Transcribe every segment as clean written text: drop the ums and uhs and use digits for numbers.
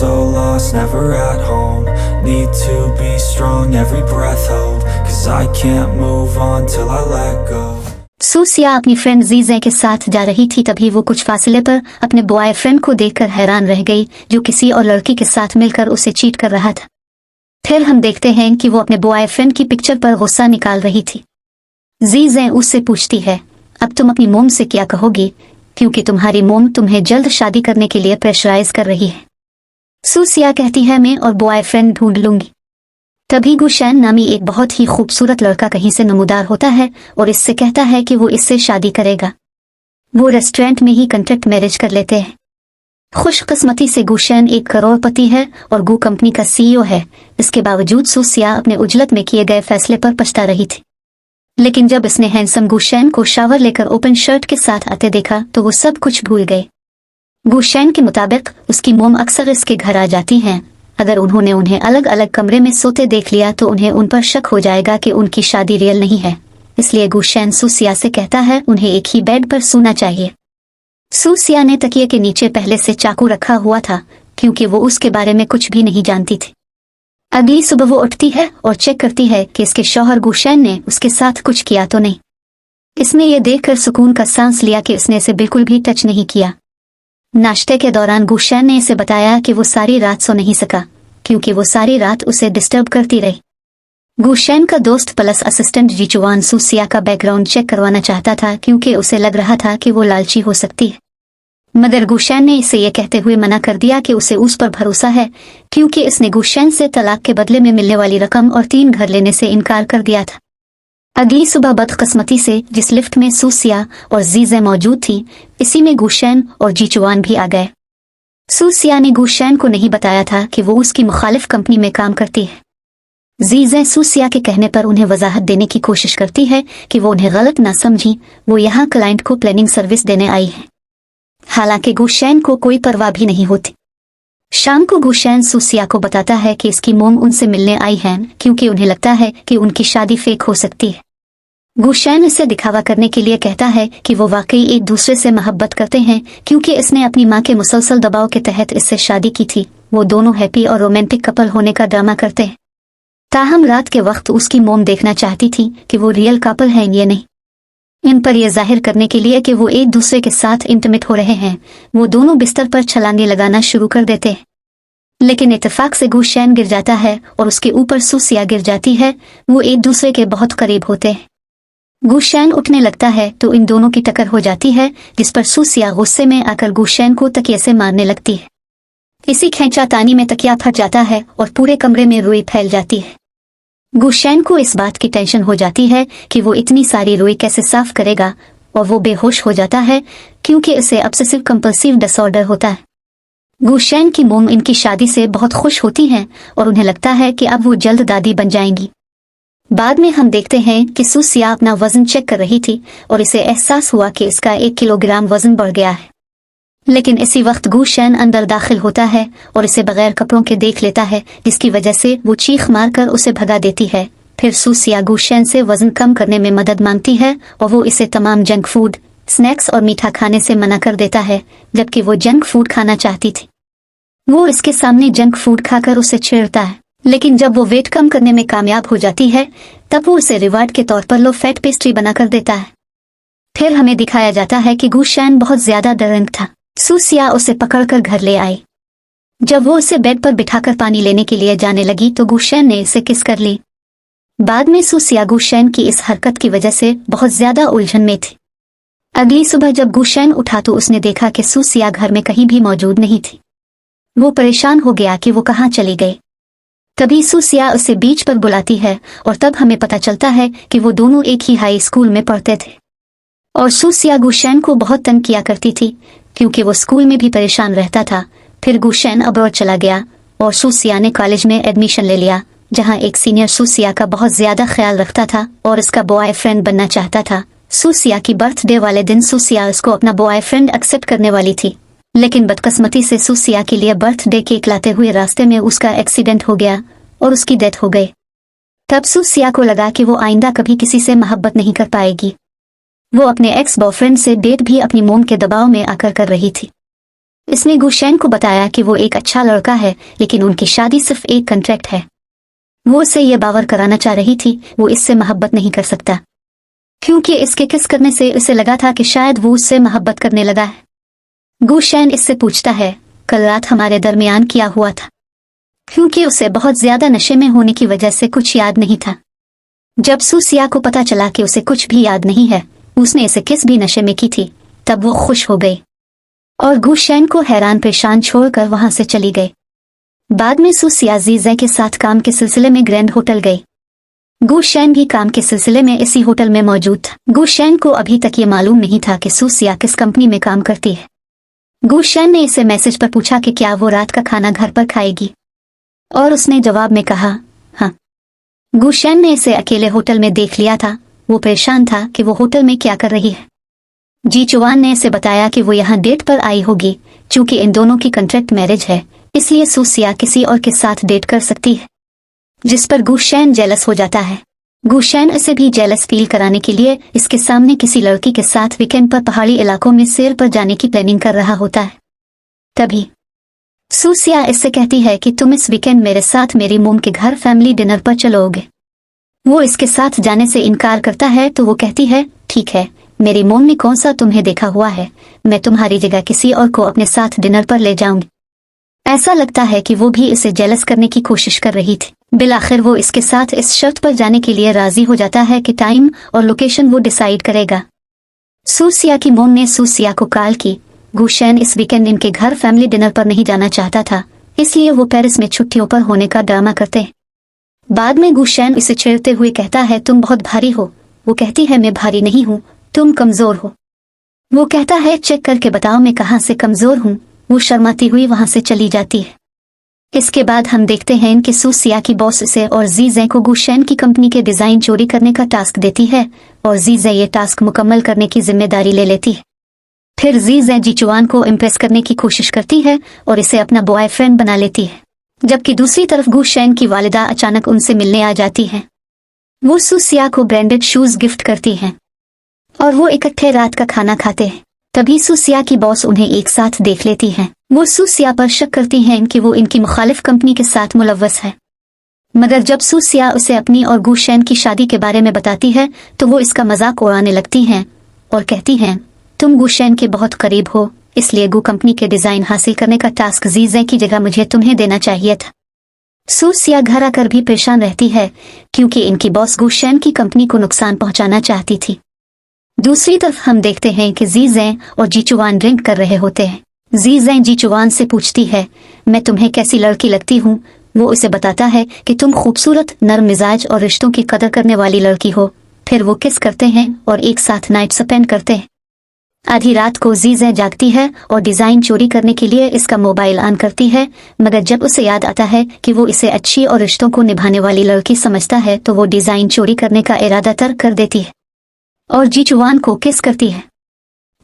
so lost, never at home. Need to be strong, every breath hold. Cause I can't move on till I let go. सूसिया अपनी friend जीजे के साथ जा रही थी, तभी वो कुछ फासले पर अपने बॉयफ्रेंड को देखकर हैरान रह गई, जो किसी और लड़की के साथ मिलकर उसे चीट कर रहा था। फिर हम देखते हैं कि वो अपने बॉयफ्रेंड की पिक्चर पर गुस्सा निकाल रही थी। जीजे उससे पूछती है, अब तुम अपनी मोम से क्या कहोगी, क्योंकि तुम्हारी मोम तुम्हें जल्द शादी करने के लिए प्रेशराइज कर रही है। सूसिया कहती है, मैं और बॉयफ्रेंड ढूंढ लूंगी। तभी गुशैन नामी एक बहुत ही खूबसूरत लड़का कहीं से नमूदार होता है और इससे कहता है कि वो इससे शादी करेगा। वो रेस्टोरेंट में ही कॉन्ट्रैक्ट मैरिज कर लेते हैं। खुशकिस्मती से गुशैन एक करोड़पति है और गू कंपनी का सीईओ है। इसके बावजूद सूसिया अपने उजलत में किए गए फैसले पर पछता रही थी। लेकिन जब इसने हैंडसम गुशैन को शावर लेकर ओपन शर्ट के साथ आते देखा तो वो सब कुछ भूल गए। गुशैन के मुताबिक उसकी मोम अक्सर इसके घर आ जाती हैं। अगर उन्होंने उन्हें अलग अलग कमरे में सोते देख लिया तो उन्हें उन पर शक हो जाएगा कि उनकी शादी रियल नहीं है। इसलिए गुशैन सूसिया से कहता है उन्हें एक ही बेड पर सोना चाहिए। सूसिया ने तकिए के नीचे पहले से चाकू रखा हुआ था, क्योंकि वो उसके बारे में कुछ भी नहीं जानती थी। अगली सुबह वो उठती है और चेक करती है कि इसके शौहर गुशैन ने उसके साथ कुछ किया तो नहीं। इसने ये देखकर सुकून का सांस लिया कि उसने इसे बिल्कुल भी टच नहीं किया। नाश्ते के दौरान गुशैन ने इसे बताया कि वो सारी रात सो नहीं सका, क्योंकि वो सारी रात उसे डिस्टर्ब करती रही। गुशैन का दोस्त प्लस असिस्टेंट जिचुआन सूसिया का बैकग्राउंड चेक करवाना चाहता था, क्योंकि उसे लग रहा था कि वो लालची हो सकती है। मगर गुशैन ने इसे ये कहते हुए मना कर दिया कि उसे उस पर भरोसा है, क्योंकि इसने गुशैन से तलाक के बदले में मिलने वाली रकम और 3 घर लेने से इनकार कर दिया था। अगली सुबह बदकिस्मती से जिस लिफ्ट में सूसिया और जीजे मौजूद थी, इसी में गुशैन और जिचुआन भी आ गए। सूसिया ने गुशैन को नहीं बताया था कि वो उसकी मुखालिफ कंपनी में काम करती है। जीजे सूसिया के कहने पर उन्हें वजाहत देने की कोशिश करती है कि वो उन्हें गलत ना समझी, वो यहाँ क्लाइंट को प्लानिंग सर्विस देने आई है। हालांकि गुशैन को कोई परवाह भी नहीं होती। शाम को गुशैन सूसिया को बताता है कि इसकी मोम उनसे मिलने आई है, क्योंकि उन्हें लगता है कि उनकी शादी फेक हो सकती है। गुशैन इसे दिखावा करने के लिए कहता है कि वो वाकई एक दूसरे से मोहब्बत करते हैं, क्योंकि इसने अपनी माँ के मुसलसल दबाव के तहत इससे शादी की थी। वो दोनों हैप्पी और रोमांटिक कपल होने का ड्रामा करते हैं। ताहम रात के वक्त उसकी मोम देखना चाहती थी कि वो रियल कपल हैं या नहीं। इन पर यह जाहिर करने के लिए कि वो एक दूसरे के साथ इंटीमेट हो रहे हैं, वो दोनों बिस्तर पर छलांगे लगाना शुरू कर देते हैं। लेकिन इत्तेफाक से गुशैन गिर जाता है और उसके ऊपर सूसिया गिर जाती है। वो एक दूसरे के बहुत करीब होते हैं। गुशैन उठने लगता है तो इन दोनों की टक्कर हो जाती है, जिस पर सूसिया गुस्से में आकर गुशैन को तकिए से मारने लगती है। इसी खींचातानी में तकिया फट जाता है और पूरे कमरे में रुई फैल जाती है। गुशैन को इस बात की टेंशन हो जाती है कि वो इतनी सारी रुई कैसे साफ करेगा, और वो बेहोश हो जाता है, क्योंकि इसे ऑब्सेसिव कंपल्सिव डिसऑर्डर होता है। गुशैन की मोम इनकी शादी से बहुत खुश होती हैं और उन्हें लगता है कि अब वो जल्द दादी बन जाएंगी। बाद में हम देखते हैं कि सूसिया अपना वजन चेक कर रही थी और इसे एहसास हुआ कि इसका 1 किलोग्राम वजन बढ़ गया है। लेकिन इसी वक्त गुशैन अंदर दाखिल होता है और इसे बगैर कपड़ों के देख लेता है, जिसकी वजह से वो चीख मारकर उसे भगा देती है। फिर सूसिया गुशैन से वजन कम करने में मदद मांगती है और वो इसे तमाम जंक फूड, स्नैक्स और मीठा खाने से मना कर देता है, जबकि वो जंक फूड खाना चाहती थी। वो इसके सामने जंक फूड खाकर उसे छेड़ता है, लेकिन जब वो वेट कम करने में कामयाब हो जाती है तब वो उसे रिवार्ड के तौर पर लो फैट पेस्ट्री बनाकर देता है। फिर हमें दिखाया जाता है कि गुशैन बहुत ज्यादा डरंग था। सूसिया उसे पकड़कर घर ले आई। जब वो उसे बेड पर बिठाकर पानी लेने के लिए जाने लगी तो गुशैन ने इसे किस कर ली। बाद में सूसिया गुशैन की इस हरकत की वजह से बहुत ज्यादा उलझन में थी। अगली सुबह जब गुशैन उठा तो उसने देखा कि सूसिया घर में कहीं भी मौजूद नहीं थी। वो परेशान हो गया कि वो कहाँ चली गई। तभी सूसिया उसे बीच पर बुलाती है और तब हमें पता चलता है कि वो दोनों एक ही हाई स्कूल में पढ़ते थे और सूसिया गुशैन को बहुत तंग किया करती थी, क्योंकि वो स्कूल में भी परेशान रहता था। फिर गुशैन अब्रॉड चला गया और सूसिया ने कॉलेज में एडमिशन ले लिया, जहां एक सीनियर सूसिया का बहुत ज्यादा ख्याल रखता था और इसका बॉयफ्रेंड बनना चाहता था। सूसिया की बर्थडे वाले दिन सूसिया उसको अपना बॉयफ्रेंड एक्सेप्ट करने वाली थी, लेकिन बदकिस्मती से सूसिया के लिए बर्थडे केक लाते हुए रास्ते में उसका एक्सीडेंट हो गया और उसकी डेथ हो गई। तब सूसिया को लगा कि वो आइंदा कभी किसी से मोहब्बत नहीं कर पाएगी। वो अपने एक्स बॉयफ्रेंड से डेट भी अपनी मोम के दबाव में आकर कर रही थी। इसने गुशैन को बताया कि वो एक अच्छा लड़का है, लेकिन उनकी शादी सिर्फ एक कॉन्ट्रैक्ट है। वो उसे ये बावर कराना चाह रही थी वो इससे मोहब्बत नहीं कर सकता, क्योंकि इसके किस करने से उसे लगा था कि शायद वो उससे मोहब्बत करने लगा है। गुशैन इससे पूछता है, कल रात हमारे दरमियान क्या हुआ था, क्योंकि उसे बहुत ज्यादा नशे में होने की वजह से कुछ याद नहीं था। जब सूसिया को पता चला कि उसे कुछ भी याद नहीं है, उसने इसे किस भी नशे में की थी, तब वो खुश हो गई और गुशैन को हैरान परेशान छोड़कर वहां से चली गई। बाद में सूसिया जीजे के साथ काम के सिलसिले में ग्रैंड होटल गई। गुशैन भी काम के सिलसिले में इसी होटल में मौजूद था। गुशैन को अभी तक ये मालूम नहीं था कि सूसिया किस कंपनी में काम करती है। गुशैन ने इसे मैसेज पर पूछा कि क्या वो रात का खाना घर पर खाएगी, और उसने जवाब में कहा हाँ। गुशैन ने इसे अकेले होटल में देख लिया था। वो परेशान था कि वो होटल में क्या कर रही है। जी चुआन ने इसे बताया कि वो यहाँ डेट पर आई होगी। चूंकि इन दोनों की कॉन्ट्रैक्ट मैरिज है, इसलिए सूसिया किसी और के साथ डेट कर सकती है, जिस पर गुशैन जेलस हो जाता है। गुशैन इसे भी जेलस फील कराने के लिए इसके सामने किसी लड़की के साथ वीकेंड पर पहाड़ी इलाकों में सैर पर जाने की प्लानिंग कर रहा होता है। तभी सूसिया इससे कहती है कि तुम इस वीकेंड मेरे साथ मेरी मोम के घर फैमिली डिनर पर चलोगे। वो इसके साथ जाने से इनकार करता है तो वो कहती है, ठीक है, मेरी मोम ने कौन सा तुम्हें देखा हुआ है, मैं तुम्हारी जगह किसी और को अपने साथ डिनर पर ले जाऊंगी। ऐसा लगता है कि वो भी इसे जेलस करने की कोशिश कर रही थी। बिलाखिर वो इसके साथ इस शर्त पर जाने के लिए राजी हो जाता है कि टाइम और लोकेशन वो डिसाइड करेगा। सूसिया की मोम ने सूसिया को कॉल की। गुशैन इस वीकेंड इनके घर फैमिली डिनर पर नहीं जाना चाहता था, इसलिए वो पेरिस में छुट्टियों पर होने का ड्रामा करते। बाद में गुशैन इसे छेड़ते हुए कहता है, तुम बहुत भारी हो। वो कहती है, मैं भारी नहीं हूँ, तुम कमजोर हो। वो कहता है, चेक करके बताओ मैं कहाँ से कमजोर हूँ। वो शर्माती हुई वहां से चली जाती है। इसके बाद हम देखते हैं कि सूसिया की बॉस इसे और जीजे को गुशैन की कंपनी के डिजाइन चोरी करने का टास्क देती है और जीजे ये टास्क मुकम्मल करने की जिम्मेदारी ले लेती है। फिर जीजे जीचुआन को इम्प्रेस करने की कोशिश करती है और इसे अपना बॉयफ्रेंड बना लेती है, जबकि दूसरी तरफ गुशैन की वालिदा अचानक उनसे मिलने आ जाती है। वो सूसिया को ब्रांडेड शूज गिफ्ट करती हैं और वो इकट्ठे रात का खाना खाते हैं। तभी सूसिया की बॉस उन्हें एक साथ देख लेती हैं। वो सूसिया पर शक करती हैं कि वो इनकी मुखालिफ कंपनी के साथ मुलव्वस है, मगर जब सूसिया उसे अपनी और गुशैन की शादी के बारे में बताती है तो वो इसका मजाक उड़ाने लगती हैं और कहती हैं, तुम गुशैन के बहुत करीब हो, इसलिए गु कंपनी के डिजाइन हासिल करने का टास्क जीजे की जगह मुझे तुम्हें देना चाहिए था। सूसिया घर आकर भी परेशान रहती है, क्योंकि इनकी बॉस गुशैन की कंपनी को नुकसान पहुंचाना चाहती थी। दूसरी तरफ हम देखते हैं कि जीजे और जीचुआन ड्रिंक कर रहे होते हैं। जीजे जीचुआन से पूछती है, मैं तुम्हें कैसी लड़की लगती हूँ। वो उसे बताता है कि तुम खूबसूरत, नरम मिजाज और रिश्तों की कदर करने वाली लड़की हो। फिर वो किस करते हैं और एक साथ नाइट स्पेंड करते हैं। आधी रात को जीजे जागती है और डिजाइन चोरी करने के लिए इसका मोबाइल ऑन करती है, मगर जब उसे याद आता है कि वो इसे अच्छी और रिश्तों को निभाने वाली लड़की समझता है तो वो डिजाइन चोरी करने का इरादा तर्क कर देती है और जीचुआन को किस करती है।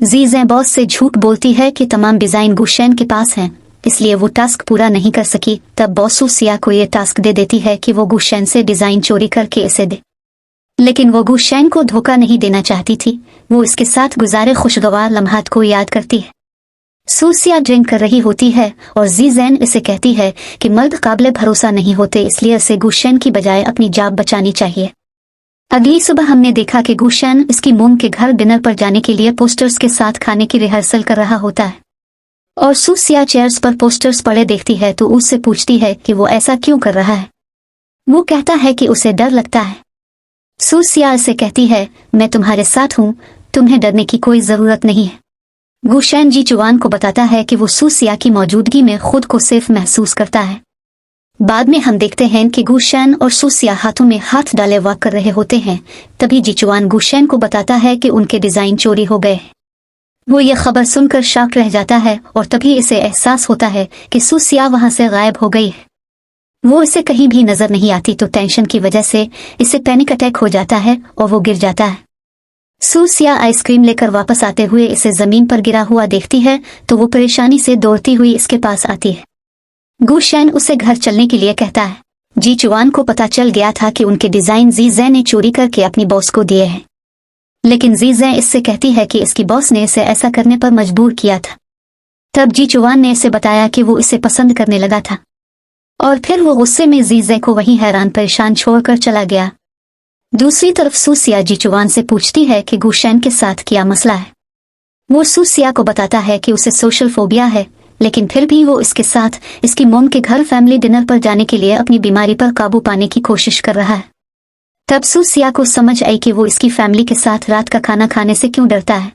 जीजे बॉस से झूठ बोलती है कि तमाम डिजाइन गुशैन के पास हैं, इसलिए वो टास्क पूरा नहीं कर सकी। तब बॉस सूसिया को ये टास्क दे देती है कि वो गुशैन से डिजाइन चोरी करके इसे दे, लेकिन वो गुशैन को धोखा नहीं देना चाहती थी। वो इसके साथ गुजारे खुशगवार लम्हात को याद करती है। सूसिया ड्रिंक कर रही होती है और जीजैन इसे कहती है कि मर्द काबिल भरोसा नहीं होते, इसलिए इसे गुशैन की बजाय अपनी जान बचानी चाहिए। अगली सुबह हमने देखा कि गुशैन इसकी मोम के घर डिनर पर जाने के लिए पोस्टर्स के साथ खाने की रिहर्सल कर रहा होता है और सूसिया चेयर्स पर पोस्टर्स पड़े देखती है तो उससे पूछती है कि वो ऐसा क्यों कर रहा है। वो कहता है कि उसे डर लगता है। सूसिया इसे कहती है, मैं तुम्हारे साथ हूँ, तुम्हें डरने की कोई जरूरत नहीं है। गुशैन जीचुआन को बताता है कि वो सूसिया की मौजूदगी में खुद को सेफ महसूस करता है। बाद में हम देखते हैं कि गुशैन और सूसिया हाथों में हाथ डाले वॉक कर रहे होते हैं। तभी जीचुआन गुशैन को बताता है कि उनके डिजाइन चोरी हो गए। वो ये खबर सुनकर शॉक रह जाता है और तभी इसे एहसास होता है कि सूसिया वहां से गायब हो गई है। वो इसे कहीं भी नजर नहीं आती तो टेंशन की वजह से इसे पैनिक अटैक हो जाता है और वो गिर जाता है। सूसिया आइसक्रीम लेकर वापस आते हुए इसे जमीन पर गिरा हुआ देखती है तो वो परेशानी से दौड़ती हुई इसके पास आती है। गुशैन उसे घर चलने के लिए कहता है। जीचुआन को पता चल गया था कि उनके डिजाइन जीजे ने चोरी करके अपनी बॉस को दिए हैं, लेकिन जीजे इससे कहती है कि इसकी बॉस ने इसे ऐसा करने पर मजबूर किया था। तब जीचुआन ने इसे बताया कि वो इसे पसंद करने लगा था, और फिर वो गुस्से में जीजे को वहीं हैरान परेशान छोड़कर चला गया। दूसरी तरफ सूसिया जीचुआन से पूछती है कि गुशैन के साथ क्या मसला है। वो सूसिया को बताता है कि उसे सोशल फोबिया है, लेकिन फिर भी वो इसके साथ इसकी मोम के घर फैमिली डिनर पर जाने के लिए अपनी बीमारी पर काबू पाने की कोशिश कर रहा है। तब सूसिया को समझ आई कि वो इसकी फैमिली के साथ रात का खाना खाने से क्यों डरता है।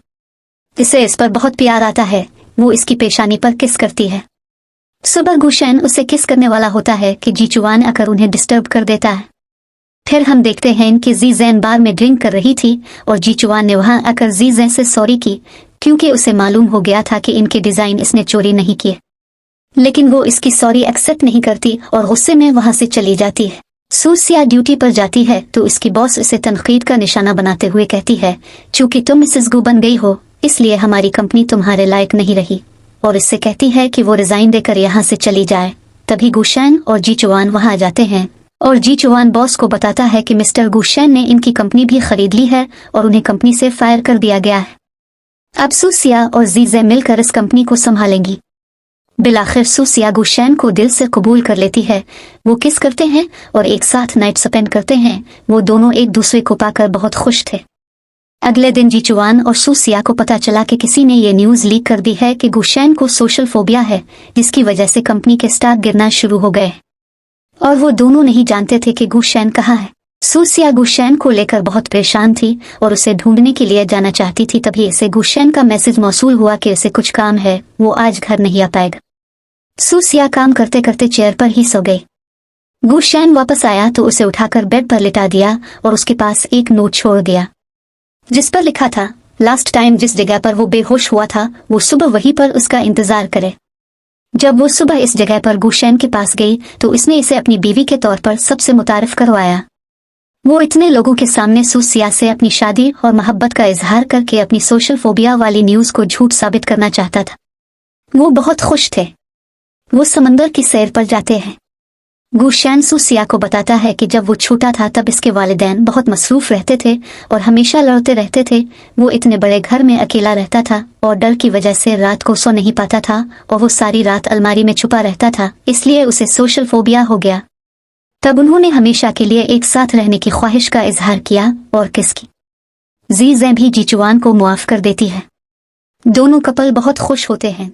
इसे इस पर बहुत प्यार आता है। वो इसकी पेशानी पर किस करती है। सुबह गुशैन उसे किस करने वाला होता है कि जीचुआन आकर उन्हें डिस्टर्ब कर देता है। फिर हम देखते हैं कि जीजैन बार में ड्रिंक कर रही थी और जीचुआन ने वहां आकर जीजैन से सॉरी की, क्योंकि उसे मालूम हो गया था कि इनके डिजाइन इसने चोरी नहीं किए। लेकिन वो इसकी सॉरी एक्सेप्ट नहीं करती और गुस्से में वहां से चली जाती है। सूसिया ड्यूटी पर जाती है तो इसकी बॉस इसे तनकीद का निशाना बनाते हुए कहती है, चूंकि तुम मिसेस गु बन गई हो इसलिए हमारी कंपनी तुम्हारे लायक नहीं रही, और इससे कहती है कि वो रिजाइन देकर यहाँ से चली जाए। तभी गुशैन और जीचुआन वहां आ जाते हैं और जीचुआन बॉस को बताता है कि मिस्टर गुशैन ने इनकी कंपनी भी खरीद ली है और उन्हें कंपनी से फायर कर दिया गया है। अब सूसिया और जीजे मिलकर इस कंपनी को संभालेंगी। बिलाखिर सूसिया गुशैन को दिल से कबूल कर लेती है। वो किस करते हैं और एक साथ नाइट स्पेंड करते हैं। वो दोनों एक दूसरे को पाकर बहुत खुश थे। अगले दिन जीचुआन और सूसिया को पता चला कि किसी ने ये न्यूज़ लीक कर दी है कि गुशैन को सोशल फोबिया है, जिसकी वजह से कंपनी के स्टॉक गिरना शुरू हो गए, और वो दोनों नहीं जानते थे कि गुशैन कहाँ है। सूसिया गुशैन को लेकर बहुत परेशान थी और उसे ढूंढने के लिए जाना चाहती थी। तभी इसे गुशैन का मैसेज मौसूल हुआ कि इसे कुछ काम है, वो आज घर नहीं आ पाएगा। सूसिया काम करते करते चेयर पर ही सो गई। गुशैन वापस आया तो उसे उठाकर बेड पर लिटा दिया और उसके पास एक नोट छोड़ गया, जिस पर लिखा था, लास्ट टाइम जिस जगह पर वो बेहोश हुआ था वो सुबह वहीं पर उसका इंतजार करे। जब वो सुबह इस जगह पर गुशैन के पास गई तो इसने इसे अपनी बीवी के तौर पर सबसे मुतारिफ करवाया। वो इतने लोगों के सामने सूसिया से अपनी शादी और मोहब्बत का इजहार करके अपनी सोशल फोबिया वाली न्यूज़ को झूठ साबित करना चाहता था। वो बहुत खुश थे। वो समंदर की सैर पर जाते हैं। गुशैन सूसिया को बताता है कि जब वो छोटा था तब इसके वालिदैन बहुत मसरूफ रहते थे और हमेशा लड़ते रहते थे। वो इतने बड़े घर में अकेला रहता था और डर की वजह से रात को सो नहीं पाता था और वो सारी रात अलमारी में छुपा रहता था, इसलिए उसे सोशल फोबिया हो गया। तब उन्होंने हमेशा के लिए एक साथ रहने की ख्वाहिश का इजहार किया और किस की। जीजे भी जीचुआन को मुआफ कर देती है। दोनों कपल बहुत खुश होते हैं।